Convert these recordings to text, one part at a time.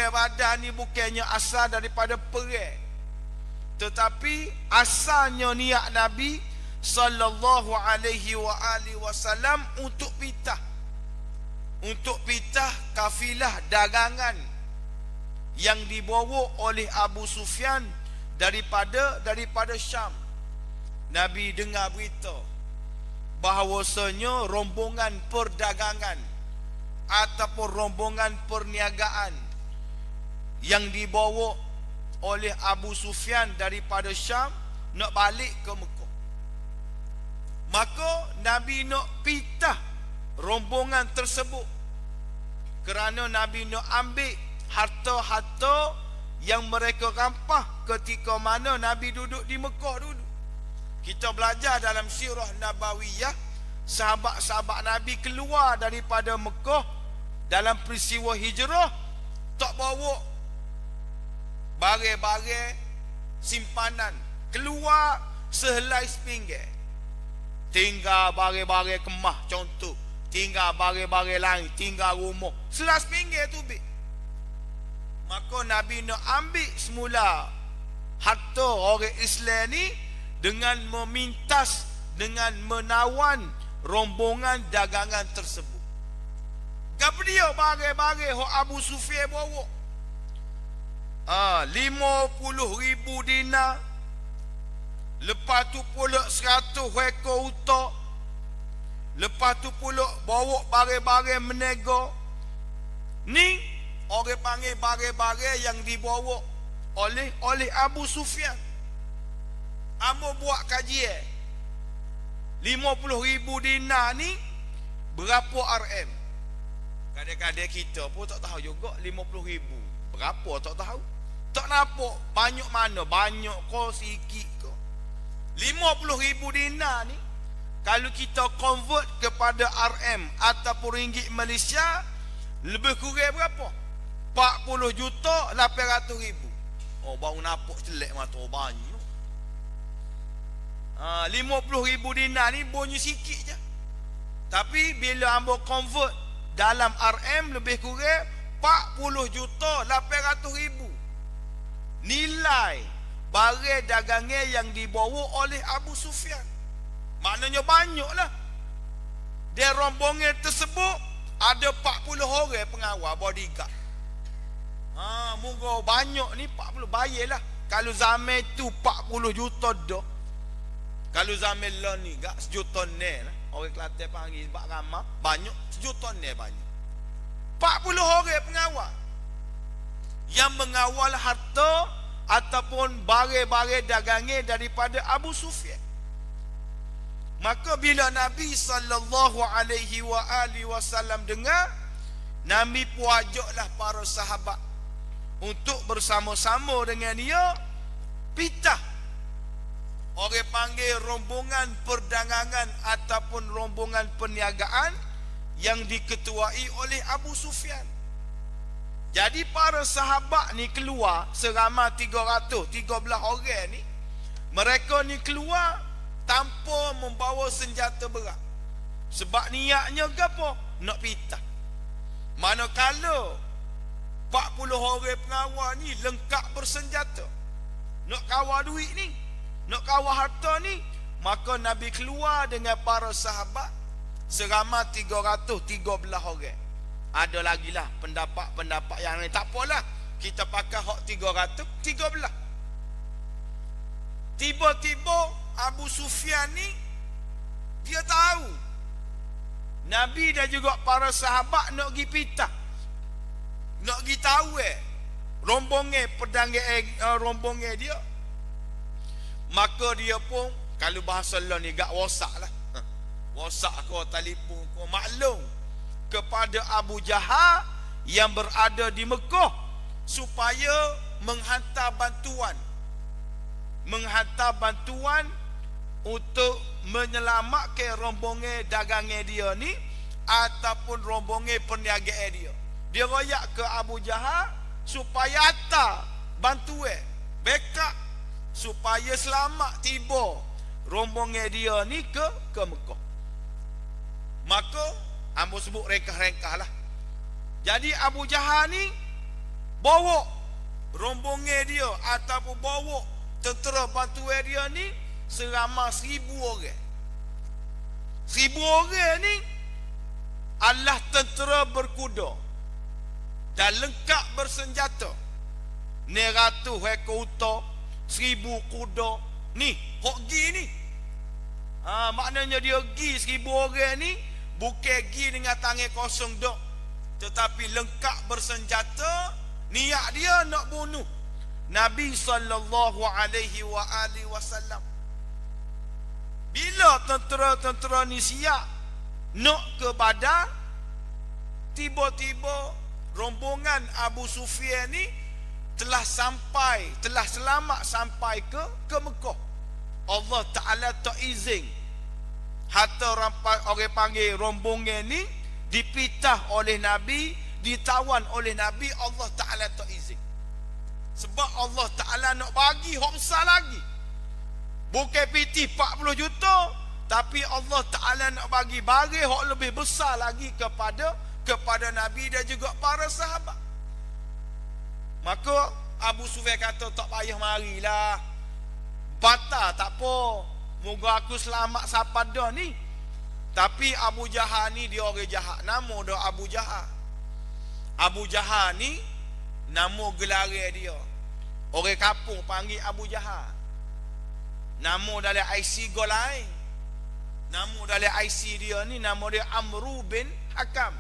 perang Badar ni bukannya asal daripada perang, tetapi asalnya niat Nabi sallallahu alaihi wasallam untuk pitah kafilah dagangan yang dibawa oleh Abu Sufyan daripada Syam. Nabi dengar berita bahawasanya rombongan perdagangan ataupun rombongan perniagaan yang dibawa oleh Abu Sufyan daripada Syam nak balik ke Mekah. Maka Nabi nak pitah rombongan tersebut kerana Nabi nak ambil harta-harta yang mereka rampah ketika mana Nabi duduk di Mekah dulu. Kita belajar dalam sirah Nabawiyah, sahabat-sahabat Nabi keluar daripada Mekah dalam peristiwa hijrah, tak bawa barang-barang simpanan, keluar sehelai sepinggir. Tinggal barang-barang kemah contoh, tinggal barang-barang lain, tinggal rumah, selas pinggir tu bik. Maka Nabi nak ambil semula harta orang Islam ni dengan memintas, dengan menawan rombongan dagangan tersebut. Gapa dia barang-barang yang Abu Sufyan bawa? 50,000 dinar. Lepas tu pula 100 ekor unta. Lepas tu pula bawa barang-barang menega. Ni orang panggil barang-barang yang dibawa oleh Abu Sufyan. Amo buat kajian 50,000 dinar ni berapa RM? Kadang-kadang kita pun tak tahu juga 50,000 berapa, tak tahu. Tak nampak banyak mana, banyak ko sikit ko. 50,000 dinar ni kalau kita convert kepada RM ataupun ringgit Malaysia, lebih kurang berapa? 40,800,000. Oh, baru nampak celek mata banyak. 50,000 dinar ni bunyi sikit je. Tapi bila hamba convert dalam RM, lebih kurang 40,800,000 nilai barang dagangan yang dibawa oleh Abu Sufyan. Maknanya banyak lah. Dia rombongan tersebut ada 40 orang pengawal bodyguard. Moga banyak ni 40 bayarlah. Kalau zaman tu 40 juta dah. Kalau zaman lah ni gak sejuta ni lah. Orang Kelantan panggil sebab ramah, banyak sejuta ni banyak. 40 orang pengawal yang mengawal harta ataupun barang-barang dagangan daripada Abu Sufyan. Maka bila Nabi sallallahu alaihi wasallam dengar, Nabi pun ajaklah para sahabat untuk bersama-sama dengan dia pitah. Orang panggil rombongan perdagangan ataupun rombongan perniagaan yang diketuai oleh Abu Sufyan. Jadi para sahabat ni keluar seramai 313 orang ni. Mereka ni keluar tanpa membawa senjata berat. Sebab niatnya apa? Nak pitah. Manakala 40 orang pengawal ni lengkap bersenjata, nak kawal duit ni, nak kawal harta ni, maka Nabi keluar dengan para sahabat seramai 313 orang. Ada lagi lah pendapat yang lain. Tak apalah, kita pakai hak 313. Tiba-tiba Abu Sufyan ni dia tahu Nabi dan juga para sahabat nak pergi pitah, nak pergi tahu rombongan rombongan dia. Maka dia pun, kalau bahasa lah ni gak WhatsApp lah, WhatsApp ko, telefon ko, maklum kepada Abu Jahal yang berada di Mekah supaya menghantar bantuan untuk menyelamatkan rombongan dagangan dia ni ataupun rombongan perniagaan dia. Dia royak ke Abu Jahal supaya hantar bantuan, backup, supaya selamat tiba rombongan dia ni ke Mekah. Maka ambo sebut rengkah-rengkah lah. Jadi Abu Jahal ni bawa rombongan dia ataupun bawa tentera bantuan dia ni seramai 1,000 orang. 1,000 orang ni adalah tentera berkuda dan lengkap bersenjata. 900 ekor unta, 1,000 kuda. Ni, hok gi ni. Maknanya dia gi 1,000 orang ni bukan gi dengan tangan kosong dok, tetapi lengkap bersenjata. Niat dia nak bunuh Nabi sallallahu alaihi wasallam. Bila tentera-tentera ni siap nak ke Badar, tiba-tiba rombongan Abu Sufyan ni telah selamat sampai ke Mekah. Allah Ta'ala tak izin. Hatta orang panggil rombongan ni dipitah oleh Nabi, ditawan oleh Nabi, Allah Ta'ala tak izin. Sebab Allah Ta'ala nak bagi hak besar lagi. Bukan piti 40 juta, tapi Allah Ta'ala nak bagi hak lebih besar lagi kepada Nabi dan juga para sahabat. Maka Abu Sufyan kata, tak payah marilah, batal tak apa, moga aku selamat sampai dah ni. Tapi Abu Jahal ni dia orang jahat. Nama dia Abu Jahal. Abu Jahal ni nama gelar dia. Orang kampung panggil Abu Jahal. Nama dalam IC go lain. Nama dalam IC dia ni nama dia Amru bin Hakam.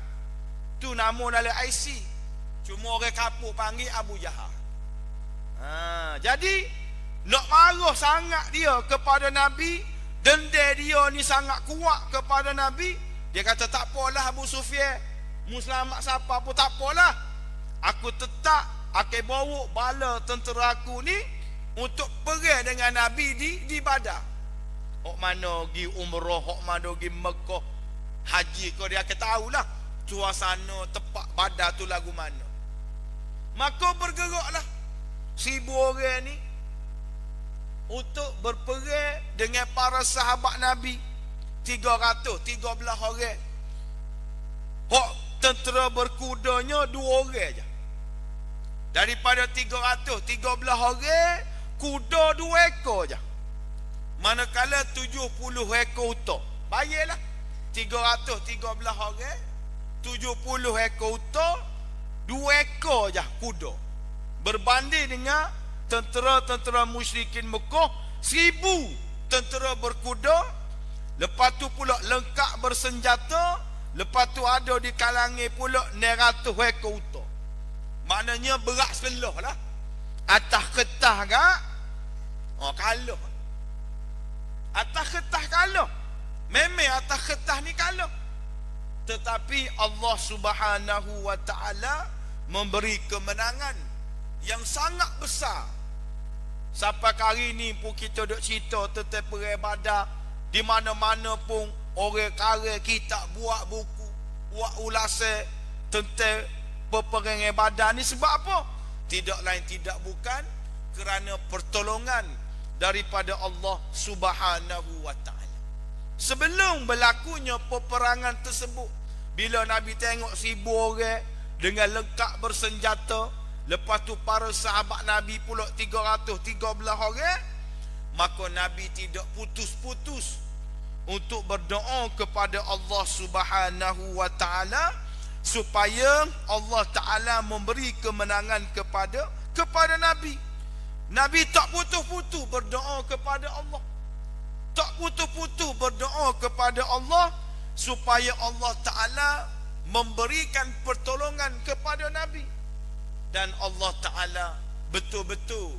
Tu nama dalam IC. Cuma orang kampung panggil Abu Jahal. Jadi nak marah sangat dia kepada Nabi, dendam dia ni sangat kuat kepada Nabi. Dia kata, tak apalah Abu Sufyan, mu selamat siapa pun tak apalah. Aku tetap akan bawa bala tentera aku ni untuk pergi dengan Nabi di Badar. Hok mana pergi umrah, hok mana pergi Mekah haji, kau dia akan tahulah suasana tempat Badar tu lagu mana. Maka bergeraklah 1,000 orang ni untuk berperang dengan para sahabat Nabi 13 orang. Hok tentera berkudanya 2 orang je. Daripada 313 orang, kuda 2 ekor je. Manakala 70 ekor unta. Bayarlah 313 orang, 70 ekor unta, 2 ekor je kuda. Berbanding dengan tentera-tentera musyrikin Mekah 1,000 tentera berkuda. Lepas tu pula lengkap bersenjata. Lepas tu ada di kalangan pula 900 ekor unta. Maknanya berat sebelah lah. Atas ketah kak, kalah. Atas ketah kalah. Memang atas ketah ni kalah. Tetapi Allah Subhanahu wa ta'ala memberi kemenangan yang sangat besar. Sampai hari ni pun kita duk cerita tentang perang Badar. Di mana-mana pun orang kara kita buat buku, buat ulasan tentang peperangan Badar ni. Sebab apa? Tidak lain tidak bukan kerana pertolongan daripada Allah Subhanahu wa ta'ala. Sebelum berlakunya peperangan tersebut, bila Nabi tengok 1,000 orang dengan lengkap bersenjata, lepas tu para sahabat Nabi pula 313 orang, maka Nabi tidak putus-putus untuk berdoa kepada Allah Subhanahu wa ta'ala supaya Allah Ta'ala memberi kemenangan kepada Nabi. Nabi tak putus-putus berdoa kepada Allah. Tak putus-putus berdoa kepada Allah supaya Allah Ta'ala memberikan pertolongan kepada Nabi. Dan Allah Ta'ala betul-betul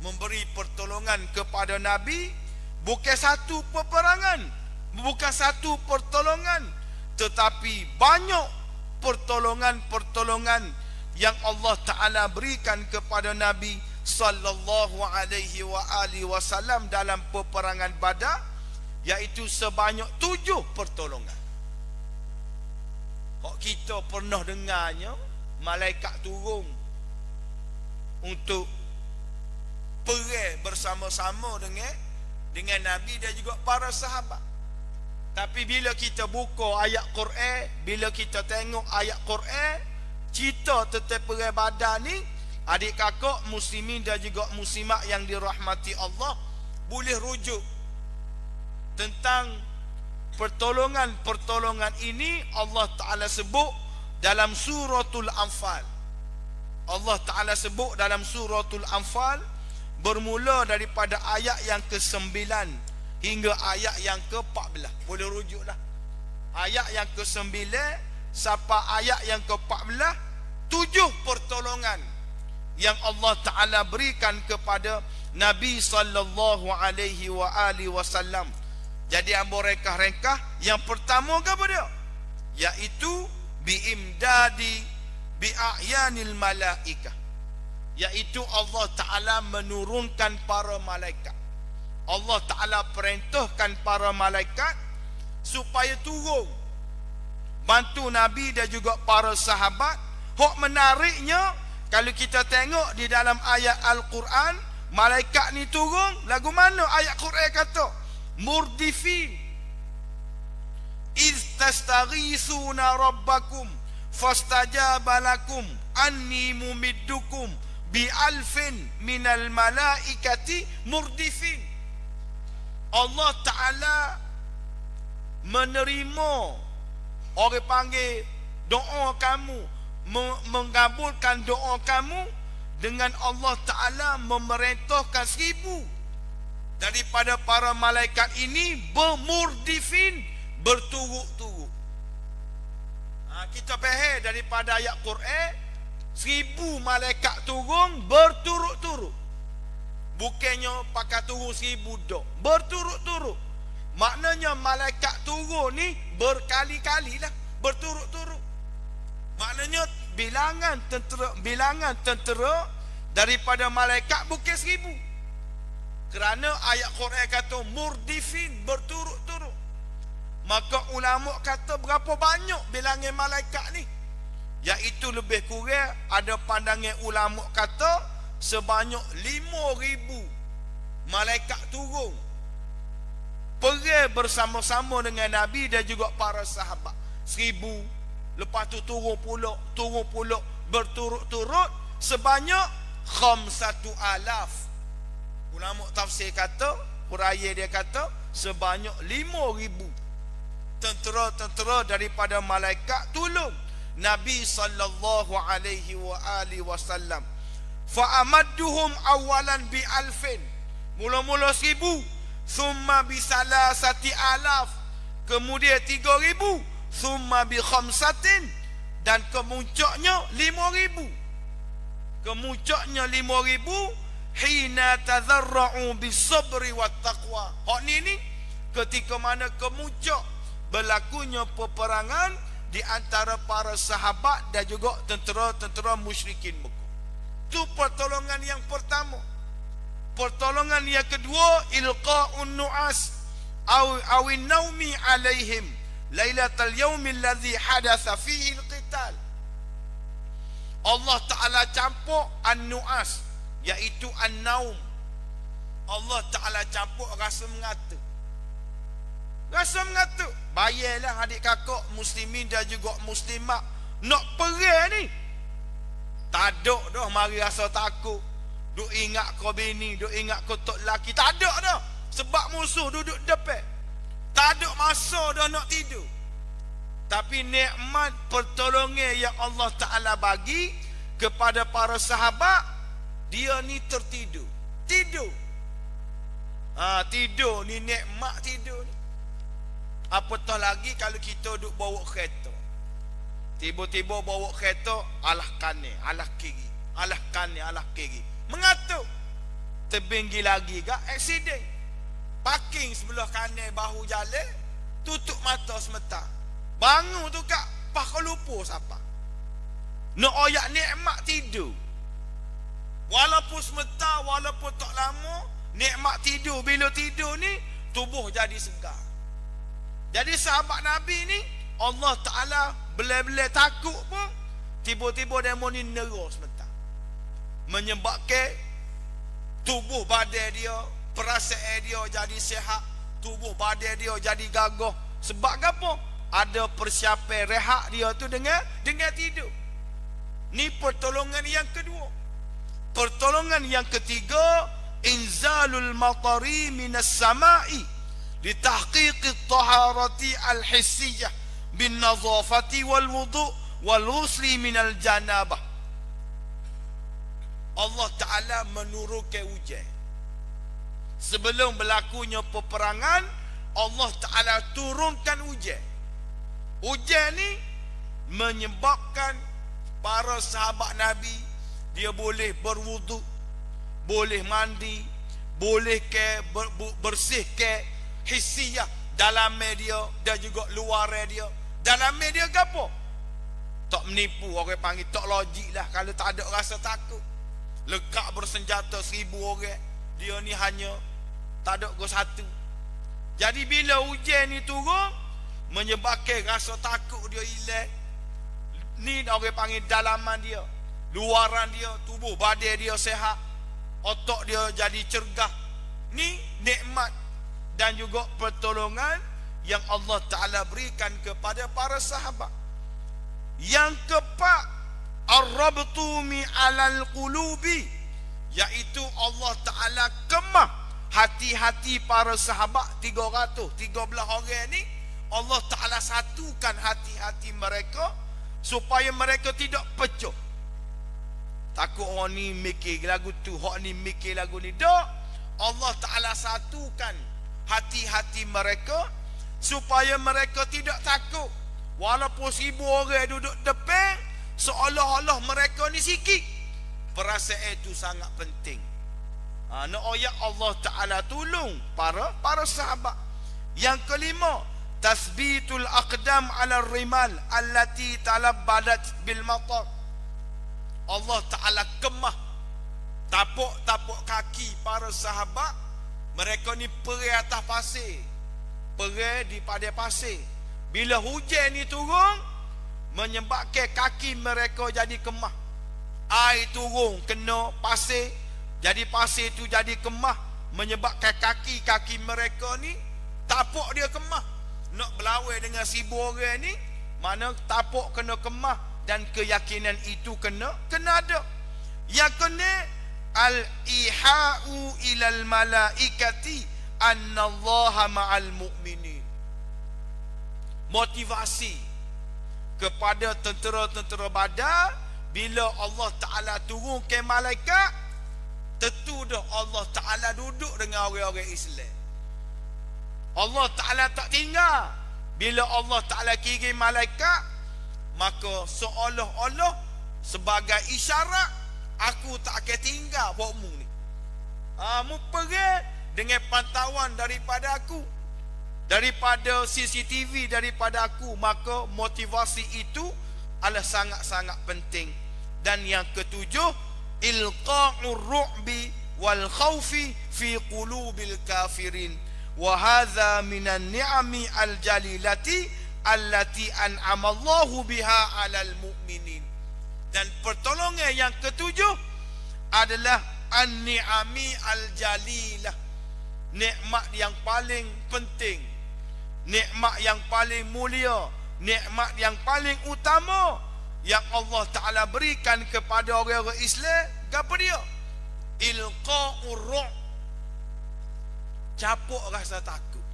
memberi pertolongan kepada Nabi. Bukan satu peperangan, bukan satu pertolongan, tetapi banyak pertolongan-pertolongan yang Allah Ta'ala berikan kepada Nabi sallallahu alaihi wasallam dalam peperangan Badar, iaitu sebanyak 7 pertolongan. Kok kita pernah dengarnya malaikat turun untuk perang bersama-sama dengan Nabi dan juga para sahabat. Tapi bila kita buka ayat Quran, bila kita tengok ayat Quran, cerita tentang perang Badar ni, adik kakak muslimin dan juga muslimat yang dirahmati Allah, boleh rujuk tentang pertolongan ini. Allah Ta'ala sebut dalam suratul Anfal. Allah Ta'ala sebut dalam suratul Anfal, bermula daripada ayat yang ke-9 hingga ayat yang ke-14. Boleh rujuk lah. Ayat yang ke-9 sampai ayat yang ke-14, 7 pertolongan yang Allah Ta'ala berikan kepada Nabi sallallahu alaihi wasallam. Jadi ambo rekah-rekah. Yang pertama ke apa dia? Iaitu biimdadi bi'ayanil malaikah. Iaitu Allah Ta'ala menurunkan para malaikat. Allah Ta'ala perintahkan para malaikat supaya turun bantu Nabi dan juga para sahabat. Hak menariknya, kalau kita tengok di dalam ayat Al-Quran, malaikat ni turun, lagu mana ayat Quran kata? Murdifin iz tastaghisuna rabbakum fastajaba lakum anni mumiddukum bi alfin minal malaikati murdifin. Allah Ta'ala menerima, orang panggil doa kamu, mengabulkan doa kamu, dengan Allah Ta'ala memerintahkan 1000 daripada para malaikat ini bermurdifin, berturut-turut. Kita faham daripada ayat Quran, 1000 malaikat turun berturut-turut. Bukannya pakai turun 1000 dak, berturut-turut. Maknanya malaikat turun ni berkali-kali lah, berturut-turut. Maknanya bilangan tentera daripada malaikat bukan 1000. Kerana ayat Quran kata murdifin, berturut-turut. Maka ulama kata berapa banyak bilangan malaikat ni? Iaitu lebih kurang, ada pandangan ulama kata sebanyak 5,000 malaikat turun perang bersama-sama dengan Nabi dan juga para sahabat. 1000, lepas tu turun pulak berturut-turut sebanyak 5,000. Ulama tafsir kata, huraian dia kata sebanyak 5,000 tentera-tentera daripada malaikat tolong Nabi sallallahu alaihi wasallam. Fa amadduhum awalan bi alfin, mula-mula 1000, summa bi salasati alaf, kemudian 3,000, summa bi khamsatin, dan kemuncaknya 5,000. Kemuncaknya 5,000 hina tazarra'u bisabri wat taqwa. Hak ni ketika mana kemuncak berlakunya peperangan di antara para sahabat dan juga tentera-tentera musyrikin Mekah. Itu pertolongan yang pertama. Pertolongan yang kedua, ilqa'un nu'as awin naumi alaihim lailatal yaumil ladzi hadatha fihi alqital. Allah Ta'ala campur an-nu'as, iaitu an-naum. Allah Ta'ala campur rasa mengantuk. Rasa mengantuk. Bayarlah adik kakak muslimin dan juga muslimat nak perang ni. Tak ada dah mari rasa takut. Duk ingat kau bini, duk ingat kau tok laki. Tak ada dah. Sebab musuh duduk depan. Tak ada masa dah nak tidur. Tapi nikmat pertolongan yang Allah Ta'ala bagi kepada para sahabat, dia ni tertidur. Tidur. Tidur ni nikmat tidur ni. Apatah lagi kalau kita duk bawa kereta. Tiba-tiba bawa kereta alah kanan, alah kiri, alah kanan, alah kiri. Mengatuk. Terbinggi lagi ke aksiden. Parking sebelah kanan bahu jalan, tutup mata sementara. Bangun tu kak, kau lupa siapa. Nak oyak nikmat tidur. Walaupun sementara, walaupun tak lama, nikmat tidur. Bila tidur ni, tubuh jadi segar. Jadi sahabat Nabi ni, Allah Ta'ala belai-belai takut pun, tiba-tiba demo ni nerus sebentar. Menyebabkan tubuh badan dia, perasaan dia jadi sihat, tubuh badan dia jadi gagah. Sebab apa? Ada persiapan rehat dia tu dengan tidur. Ni pertolongan yang kedua. Pertolongan yang ketiga, inzalul matari minas sama'i litahqiqi taharati al-hissiyah bin nazafati wal wudu' wal ghusli minal janabah. Allah Ta'ala menurunkan hujan. Sebelum berlakunya peperangan, Allah Ta'ala turunkan hujan. Hujan ni menyebabkan para sahabat Nabi, dia boleh berwuduk, boleh mandi, boleh bersih ke hissiyah, dalam dia dan juga luar dia. Dalam dia ke apa? Tak menipu, orang panggil tak logik lah. Kalau tak ada rasa takut, lekak bersenjata 1000 orang, dia ni hanya tak ada ke satu. Jadi bila hujan ni turun, menyebabkan rasa takut dia hilang. Ni orang panggil dalaman dia, luaran dia, tubuh badan dia sehat, otak dia jadi cergah. Ni nikmat dan juga pertolongan yang Allah Ta'ala berikan kepada para sahabat. Yang keempat, ar-rabtu mi'alal qulubi, iaitu Allah Ta'ala kemah hati-hati para sahabat 313 orang ni. Allah Ta'ala satukan hati-hati mereka supaya mereka tidak pecah. Takut orang ni mikir lagu tu, hak ni mikir lagu ni. Tak. Allah Ta'ala satukan hati-hati mereka supaya mereka tidak takut. Walaupun 1000 orang duduk depan, seolah-olah mereka ni sikit. Perasaan itu sangat penting. Nak ayat Allah Ta'ala tolong para sahabat. Yang kelima, tasbitul aqdam ala rimal allati talabbadat bil matar. Allah Ta'ala kemah tapak kaki para sahabat. Mereka ni pergi atas pasir, pergi di padang pasir. Bila hujan ni turun, menyebabkan kaki mereka jadi kemah. Air turun kena pasir, jadi pasir tu jadi kemah, menyebabkan kaki-kaki mereka ni tapak dia kemah. Nak berlawan dengan 1000 orang ni, mana tapak kena kemah, dan keyakinan itu kena ada. Yang kena al-iha'u ilal malaikati annallaha ma'al mu'minin. Motivasi kepada tentera-tentera Badar, bila Allah Ta'ala turunkan malaikat, tentu dah Allah Ta'ala duduk dengan orang-orang Islam. Allah Ta'ala tak tinggal. Bila Allah Ta'ala kirim malaikat, maka seolah-olah sebagai isyarat, aku tak akan tinggal buatmu ni. Mu pergi dengan pantauan daripada aku, daripada CCTV daripada aku. Maka motivasi itu adalah sangat-sangat penting. Dan yang ketujuh, ilqa'ur ru'bi wal khawfi fi qulubil kafirin. Wa hadza minan ni'ami al jalilati allati an'amallahu biha 'alal mu'minin. Dan pertolongan yang ketujuh adalah an-ni'ami al-jalilah, nikmat yang paling penting, nikmat yang paling mulia, nikmat yang paling utama yang Allah Ta'ala berikan kepada orang-orang Islam. Apa dia? Ilqa'ur ru'b, capuk rasa takut,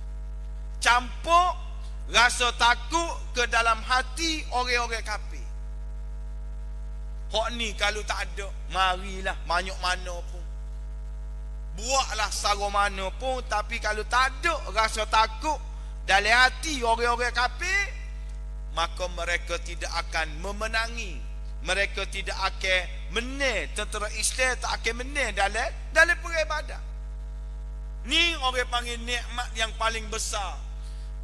campur rasa takut ke dalam hati orang-orang kafir. Hak ni kalau tak ada, marilah banyak mana pun, buatlah sara mana pun, tapi kalau tak ada rasa takut dalam hati orang-orang kafir, maka mereka tidak akan memenangi. Mereka tidak akan menang. Tentera Islam tak akan menang dalam perang Badar. Ni orang panggil nikmat yang paling besar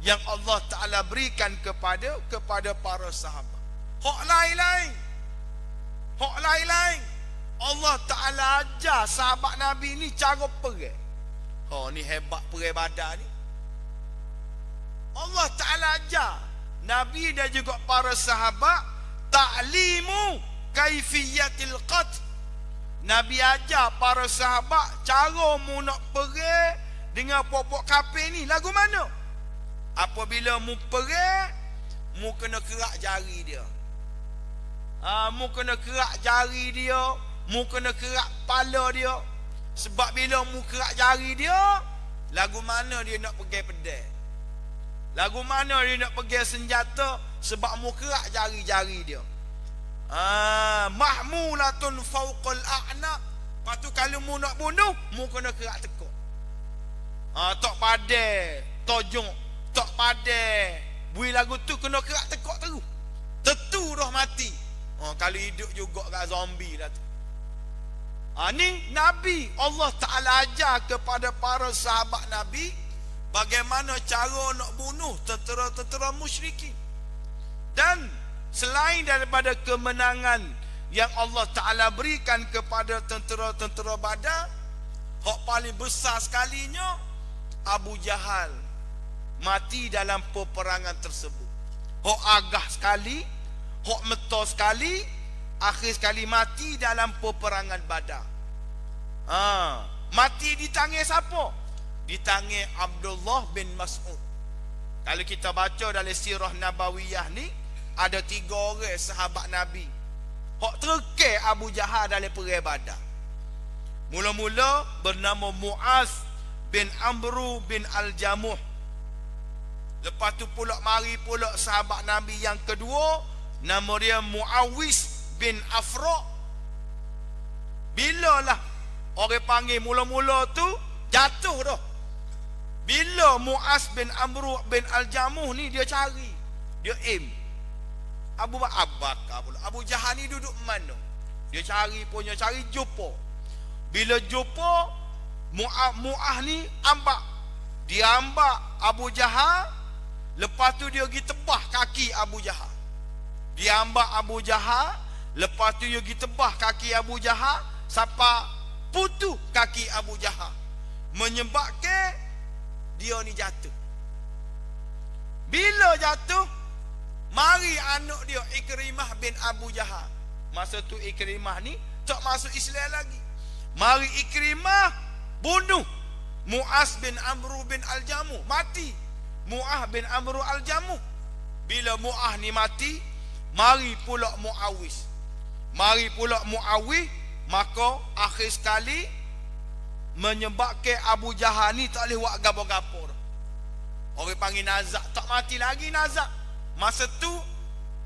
yang Allah Ta'ala berikan kepada para sahabat. Hak lain-lain, Allah Ta'ala ajar sahabat Nabi ni cara perang. Ni hebat perang Badar ni. Allah Ta'ala ajar Nabi dan juga para sahabat ta'limu kaifiyatil qatl. Nabi ajar para sahabat cara mu nak perang dengan pokok kafir ni lagu mana. Apabila mu perang, mu kena kerak jari dia. Mu kena kerak jari dia, mu kena kerak kepala dia. Sebab bila mu kerak jari dia, lagu mana dia nak pegang pedang, lagu mana dia nak pegang senjata, sebab mu kerak jari-jari dia. Mahmulatun fauqal a'naq. Lepas tu kalau mu nak bunuh, mu kena kerak tekuk. Tok padai, tojong, tok padai. Bui lagu tu kena kerak tekuk terus. Tentu dah mati. Kalau hidup juga kat zombie lah tu. Ni Nabi Allah Ta'ala ajar kepada para sahabat Nabi bagaimana cara nak bunuh tentera-tentera musyrikin. Dan selain daripada kemenangan yang Allah Ta'ala berikan kepada tentera-tentera Badar, hak paling besar sekalinya Abu Jahal mati dalam peperangan tersebut. Hak agah sekali, hak metor sekali, akhir sekali mati dalam peperangan Badar. Mati di tangan siapa? Di tangan Abdullah bin Mas'ud. Kalau kita baca dalam sirah Nabawiyah ni, ada 3 orang sahabat Nabi hak terkek Abu Jahal dalam perang Badar. Mula-mula bernama Muaz bin Amru bin Al-Jamuh. Lepas tu pula mari pula sahabat Nabi yang kedua, nama dia Muawis bin Afra. Bila lah orang panggil mula-mula tu jatuh dah. Bila Muaz bin Amru bin Al-Jamuh ni dia cari, dia aim. Abu Bakar pula. Abu Jahal ni duduk mana? Dia cari punya, cari jumpa. Bila jumpa, Muaz ni ambak. Dia ambak Abu Jahal. Lepas tu dia pergi tebah kaki Abu Jahal. Dia ambak Abu Jahal. Lepas tu dia pergi tebah kaki Abu Jahal sampai putus kaki Abu Jahal, menyebabkan dia ni jatuh. Bila jatuh, mari anak dia Ikrimah bin Abu Jahal. Masa tu Ikrimah ni tak masuk Islam lagi. Mari Ikrimah bunuh Muaz bin Amru bin Al-Jamuh. Mati Muaz bin Amru Al-Jamuh. Bila Muaz ni mati, mari pula Muawis. Mari pula Muawis. Maka akhir sekali menyebabkan Abu Jahal ni tak boleh buat gapo-gapo dah. Orang panggil nazak, tak mati lagi nazak. Masa tu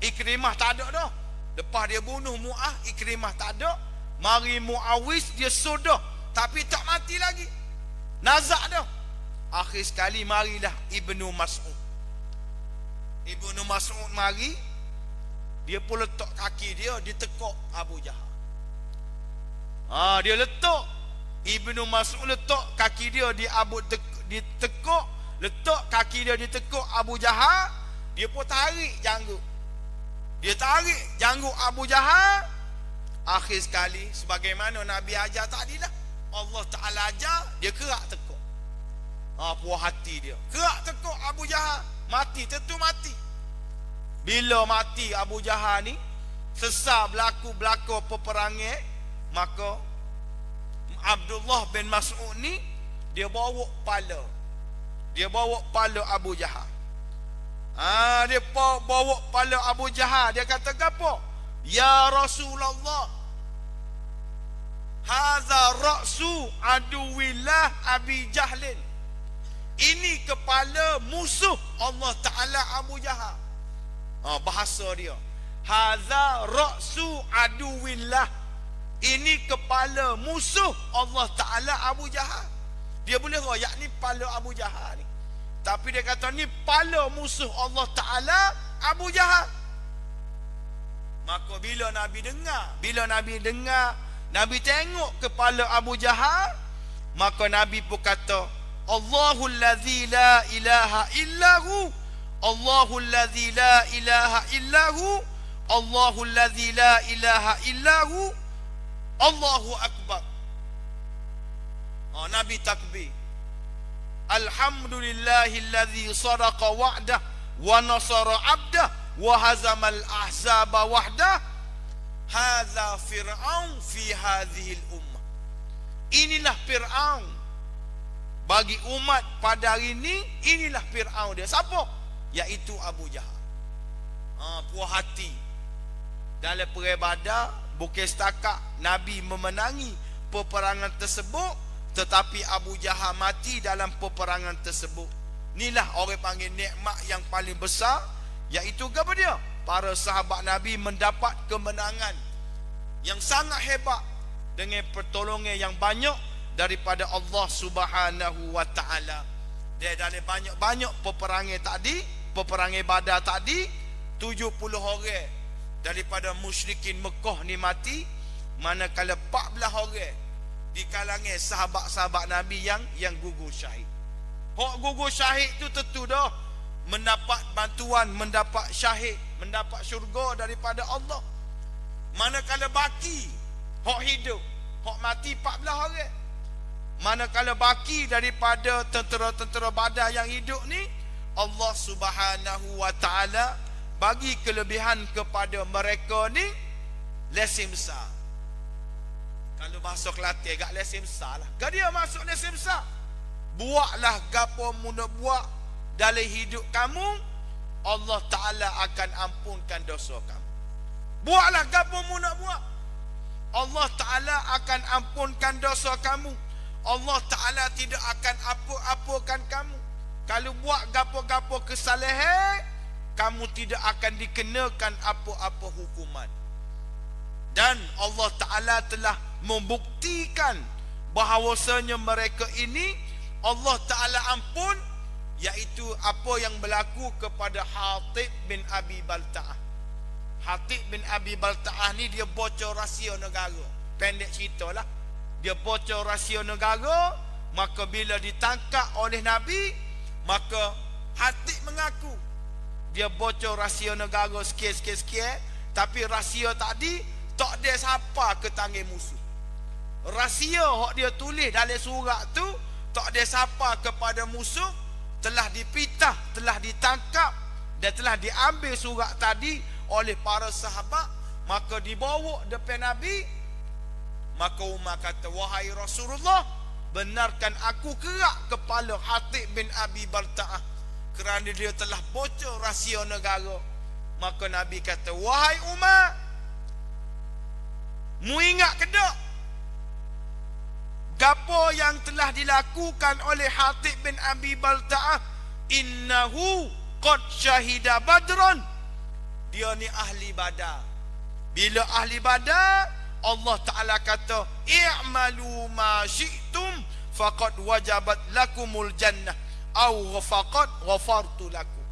Ikrimah tak ada dah. Lepas dia bunuh Muaz, Ikrimah tak ada. Mari Muawis dia sudah, tapi tak mati lagi, nazak dah. Akhir sekali marilah Ibnu Mas'ud. Ibnu Mas'ud mari, dia pun letak kaki dia ditekuk Abu Jahal. Dia letak, Ibnu Mas'ud letak kaki dia ditekuk, letak kaki dia ditekuk Abu Jahal. Dia pun tarik janggut. Dia tarik janggut Abu Jahal. Akhir sekali, sebagaimana Nabi ajar tadilah, Allah Ta'ala ajar, dia kerak tekuk. Puas hati dia, kerak tekuk Abu Jahal. Mati, tentu mati. Bila mati Abu Jahal ni, sesar berlaku peperangan. Maka Abdullah bin Mas'ud ni dia bawa kepala. Dia bawa kepala Abu Jahal. Dia bawa kepala Abu Jahal. Dia kata apa? Ya Rasulullah, hadza ra'su aduwillah Abi Jahlin. Ini kepala musuh Allah Ta'ala Abu Jahal. Bahasa dia, hadza ra'su aduwillah. Ini kepala musuh Allah Ta'ala Abu Jahal. Dia boleh royak ni kepala Abu Jahal ni, tapi dia kata ni kepala musuh Allah Ta'ala Abu Jahal. Maka bila Nabi dengar, Nabi tengok kepala Abu Jahal, maka Nabi pun kata, Allahul ladzi la ilaha illahu, Allahul ladzi la ilaha illahu, Allahul ladzi la ilaha illahu, Allahu Akbar. Nabi takbir. Alhamdulillahilladzi sadaqa wa'dah wa nasara 'abdah wa hazamal ahzaba wahdah. Hadza Fir'aun fi hadhil ummah. Inilah Fir'aun bagi umat pada hari ini. Inilah Fir'aun dia. Siapa? Iaitu Abu Jahal. Puas hati. dalam perang Badar bukan setakat Nabi memenangi peperangan tersebut, tetapi Abu Jahal mati dalam peperangan tersebut. Inilah orang panggil nikmat yang paling besar, iaitu apa dia? Para sahabat Nabi mendapat kemenangan yang sangat hebat dengan pertolongan yang banyak daripada Allah Subhanahu wa taala. Dia dalam banyak-banyak peperangan tadi, peperangan Badar tadi, 70 orang daripada musyrikin Mekah ni mati, manakala 14 orang di kalangan sahabat-sahabat Nabi yang gugur syahid. Hak gugur syahid tu tentu dah mendapat bantuan, mendapat syahid, mendapat syurga daripada Allah. Manakala baki hak hidup, hak mati 14 orang. Manakala baki daripada tentera-tentera Badar yang hidup ni, Allah Subhanahu wa taala bagi kelebihan kepada mereka ni lesen besar. Kalau bahasa Kelantan agak lesen besar lah. Gak dia masuk lesen besar. Buatlah gapo muna buat dalam hidup kamu, Allah taala akan ampunkan dosa kamu. Buatlah gapo muna buat, Allah taala akan ampunkan dosa kamu. Allah taala tidak akan apa-apakan kamu. Kalau buat gapo-gapo kesalahan, kamu tidak akan dikenakan apa-apa hukuman. Dan Allah taala telah membuktikan bahawasanya mereka ini Allah taala ampun, iaitu apa yang berlaku kepada Hatib bin Abi Balta'ah. Hatib bin Abi Balta'ah ni dia bocor rahsia negara. Pendek ceritalah, dia bocor rahsia negara. Maka bila ditangkap oleh Nabi, maka Hatib mengaku dia bocor rahsia negara sikit-sikit, tapi rahsia tadi tak ada siapa ke tangan musuh. Rahsia hak dia tulis dalam surat tu tak ada siapa kepada musuh, telah dipitah, telah ditangkap dan telah diambil surat tadi oleh para sahabat. Maka dibawa depan Nabi. Maka Umar kata, wahai Rasulullah, benarkan aku kerak kepala Hatib bin Abi Balta'ah kerana dia telah bocor rahsia negara. Maka Nabi kata, wahai Umar, mu ingat ke tak gapo yang telah dilakukan oleh Hatib bin Abi Balta'ah? Innahu qad syahida badran. Dia ni ahli Badar. Bila ahli Badar, Allah Ta'ala kata, i'malu ma syi'tum faqad wajabat lakumul jannah au faqad ghafartu lakum.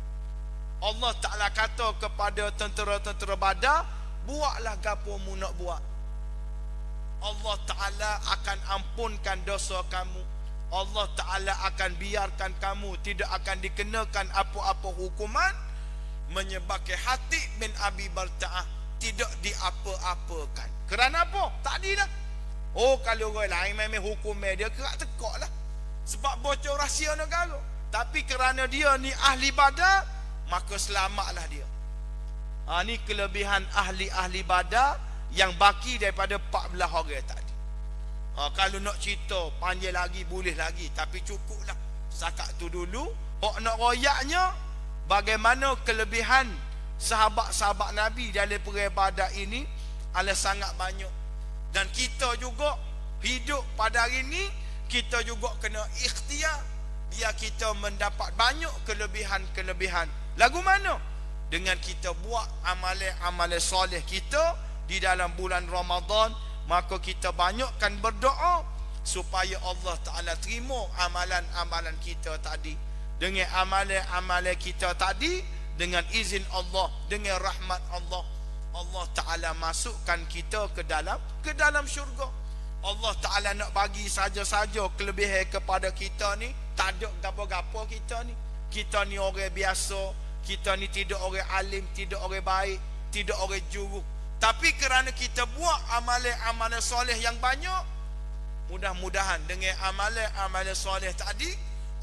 Allah Ta'ala kata kepada tentera-tentera Badar, buatlah gapo mu nak buat, Allah Ta'ala akan ampunkan dosa kamu. Allah Ta'ala akan biarkan kamu, tidak akan dikenakan apa-apa hukuman. Menyebabkan Hatib bin Abi Balta'ah tidak diapa-apakan. Kerana apa? Tadi dah. Oh, kalau orang lain memang hukum dia kerak tekak lah, sebab bocor rahsia negara. Tapi kerana dia ni ahli Badar, maka selamatlah dia. Ni kelebihan ahli-ahli Badar yang baki daripada 14 orang tadi. Kalau nak cerita panjang lagi boleh lagi, tapi cukuplah setakat tu dulu. Hok nak royaknya bagaimana kelebihan sahabat-sahabat Nabi dalam perang Badar ini adalah sangat banyak. Dan kita juga hidup pada hari ini, kita juga kena ikhtiar biar kita mendapat banyak kelebihan-kelebihan. Lagu mana? Dengan kita buat amalan-amalan soleh kita di dalam bulan Ramadan. Maka kita banyakkan berdoa supaya Allah Ta'ala terima amalan-amalan kita tadi. Dengan amalan-amalan kita tadi, dengan izin Allah, dengan rahmat Allah, Allah Ta'ala masukkan kita ke dalam syurga. Allah Ta'ala nak bagi saja-saja kelebihan kepada kita ni. Tak ada gapo-gapo kita ni. Kita ni orang biasa, kita ni tidak orang alim, tidak orang baik, tidak orang juru. Tapi kerana kita buat amalan-amalan soleh yang banyak, mudah-mudahan dengan amalan-amalan soleh tadi,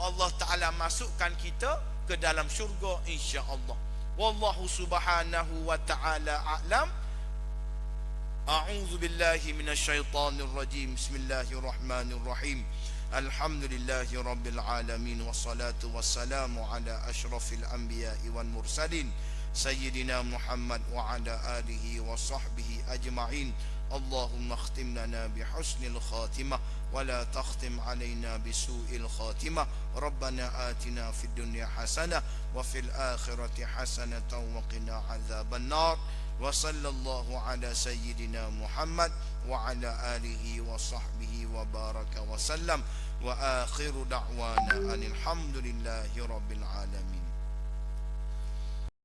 Allah Ta'ala masukkan kita ke dalam syurga insya-Allah. Wallahu subhanahu wa ta'ala a'lam. A'udzu billahi minasyaitonir rajim. Bismillahirrahmanirrahim. Alhamdulillahi rabbil alamin, wassalatu wassalamu ala asyrafil anbiya'i wal mursalin سيدنا محمد وعلى آله وصحبه أجمعين. اللهم اختم لنا بحسن الخاتمة ولا تختم علينا بسوء الخاتمة. ربنا آتنا في الدنيا حسنة وفي الآخرة حسنة وقنا عذاب النار. وصلى الله على سيدنا محمد وعلى آله وصحبه وبارك وسلم. وآخر دعوانا أن الحمد لله رب العالمين.